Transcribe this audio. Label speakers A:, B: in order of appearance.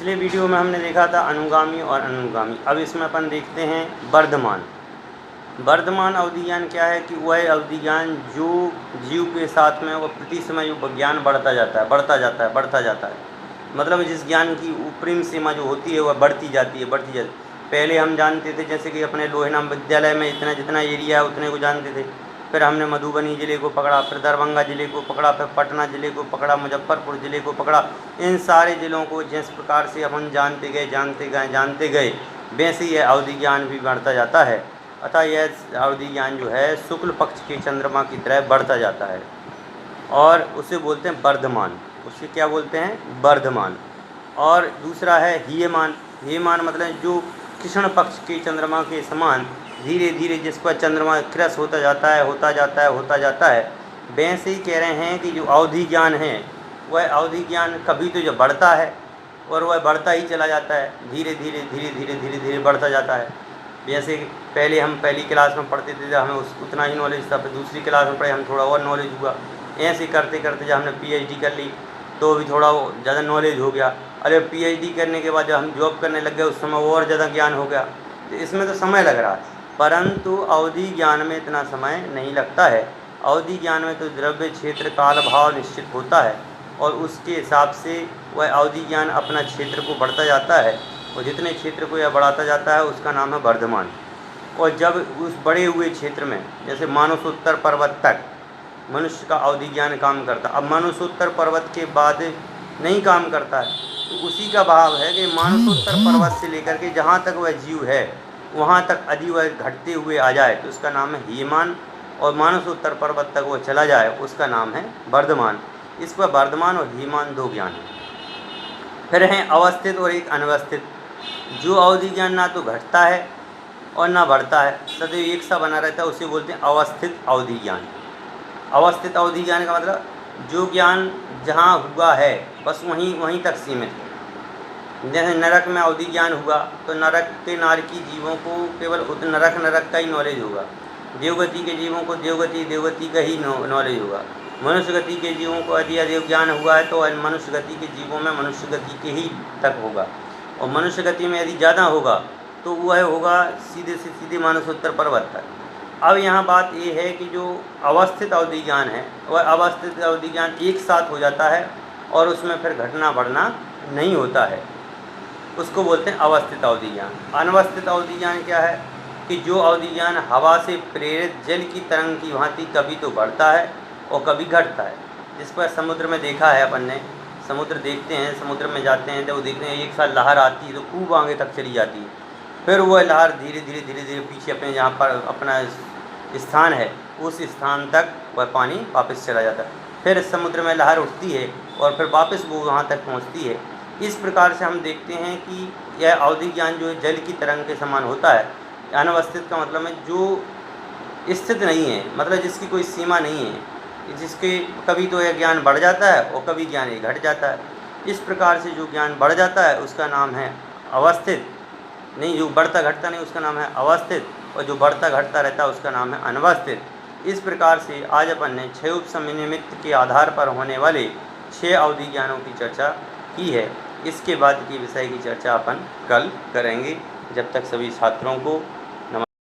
A: पिछले वीडियो में हमने देखा था अनुगामी और अनुगामी। अब इसमें अपन देखते हैं वर्धमान। वर्धमान अवधि ज्ञान क्या है कि वह अवधि ज्ञान जो जीव के साथ में वह प्रति समय जो ज्ञान बढ़ता जाता है। मतलब जिस ज्ञान की ऊपरी सीमा जो होती है वह बढ़ती जाती है। पहले हम जानते थे जैसे कि अपने लोहेनाम विद्यालय में इतना जितना एरिया है उतने को जानते थे। फिर हमने मधुबनी ज़िले को पकड़ा, फिर दरभंगा ज़िले को पकड़ा, फिर पटना ज़िले को पकड़ा, मुजफ्फरपुर ज़िले को पकड़ा। इन सारे ज़िलों को जिस प्रकार से अपन जानते गए वैसे यह अवधि ज्ञान भी बढ़ता जाता है। अतः यह अवधि ज्ञान जो है शुक्ल पक्ष के चंद्रमा की तरह बढ़ता जाता है और उसे बोलते हैं वर्धमान। उसे क्या बोलते हैं? वर्धमान। और दूसरा है हीयमान। हीयमान मतलब जो कृष्ण पक्ष के चंद्रमा के समान धीरे धीरे जिस पर चंद्रमा क्रस होता जाता है वैसे ही कह रहे हैं कि जो अवधि ज्ञान है वह अवधि ज्ञान कभी तो जो बढ़ता है और वह बढ़ता ही चला जाता है, धीरे धीरे बढ़ता जाता है। जैसे पहले हम पहली क्लास में पढ़ते थे हमें उतना ही नॉलेज था, फिर दूसरी क्लास में पढ़े हम थोड़ा और नॉलेज हुआ। ऐसे करते करते जब हमने PhD कर ली तो भी थोड़ा ज़्यादा नॉलेज हो गया। अरे PhD करने के बाद जब हम जॉब करने लग गए उस समय और ज़्यादा ज्ञान हो गया। तो इसमें तो समय लग रहा है, परंतु अवधि ज्ञान में इतना समय नहीं लगता है। अवधि ज्ञान में तो द्रव्य क्षेत्र काल भाव निश्चित होता है और उसके हिसाब से वह अवधि ज्ञान अपना क्षेत्र को बढ़ता जाता है और जितने क्षेत्र को यह बढ़ाता जाता है उसका नाम है वर्धमान। और जब उस बड़े हुए क्षेत्र में जैसे मानसोत्तर पर्वत तक मनुष्य का अवधि ज्ञान काम करता, अब मानसोत्तर पर्वत के बाद नहीं काम करता है, तो उसी का भाव है कि मानसोत्तर पर्वत से लेकर के जहाँ तक वह जीव है वहाँ तक यदि वह घटते हुए आ जाए तो उसका नाम है हीयमान और मानसोत्तर पर्वत तक वो चला जाए उसका नाम है वर्धमान। इस पर वर्धमान और हीयमान दो ज्ञान हैं। फिर हैं अवस्थित और एक अनवस्थित। जो अवधि ज्ञान ना तो घटता है और ना बढ़ता है, सदैव एक सा बना रहता है, उसे बोलते हैं अवस्थित अवधि ज्ञान। अवस्थित अवधि ज्ञान का मतलब जो ज्ञान जहाँ हुआ है बस वहीं तक सीमित है। जैसे नरक में अवधि ज्ञान हुआ तो नरक के नारकी जीवों को केवल नरक का ही नॉलेज होगा। देवगति के जीवों को देवगति का ही नॉलेज होगा। मनुष्य गति के जीवों को यदि अदेव ज्ञान हुआ है तो मनुष्य गति के जीवों में मनुष्य गति के ही तक होगा और मनुष्य गति में यदि ज़्यादा होगा तो वह होगा सीधे से सीधे मानसोत्तर पर्वत तक। अब यहाँ बात ये है कि जो अवस्थित अवधि ज्ञान है वह अवस्थित अवधि ज्ञान एक साथ हो जाता है और उसमें फिर घटना बढ़ना नहीं होता है, उसको बोलते हैं अवस्थित अवधि ज्ञान। अनवस्थित अवधि ज्ञान क्या है कि जो अवधि ज्ञान हवा से प्रेरित जल की तरंग की भांति कभी तो बढ़ता है और कभी घटता है। जिस पर समुद्र में देखा है अपन ने, समुद्र देखते हैं, समुद्र में जाते हैं तो वो देखते हैं एक साल लहर आती है तो खूब आगे तक चली जाती है, फिर वह लहर धीरे धीरे पीछे अपने जहाँ पर अपना स्थान है उस स्थान तक वह पानी वापस चला जाता है, फिर समुद्र में लहर उठती है और फिर वापस वो वहाँ तक पहुँचती है। इस प्रकार से हम देखते हैं कि यह अवधि ज्ञान जो है जल की तरंग के समान होता है। अनवस्थित का मतलब है जो स्थित नहीं है, मतलब जिसकी कोई सीमा नहीं है, जिसके कभी तो यह ज्ञान बढ़ जाता है और कभी ज्ञान ये घट जाता है। इस प्रकार से जो ज्ञान बढ़ जाता है उसका नाम है अवस्थित, नहीं जो बढ़ता घटता नहीं उसका नाम है अवस्थित, और जो बढ़ता घटता रहता है उसका नाम है अनवस्थित। इस प्रकार से आज अपन ने 6 उपसमनिमित्त के आधार पर होने वाले 6 अवधि ज्ञानों की चर्चा की है। इसके बाद की विषय की चर्चा अपन कल करेंगे। जब तक सभी छात्रों को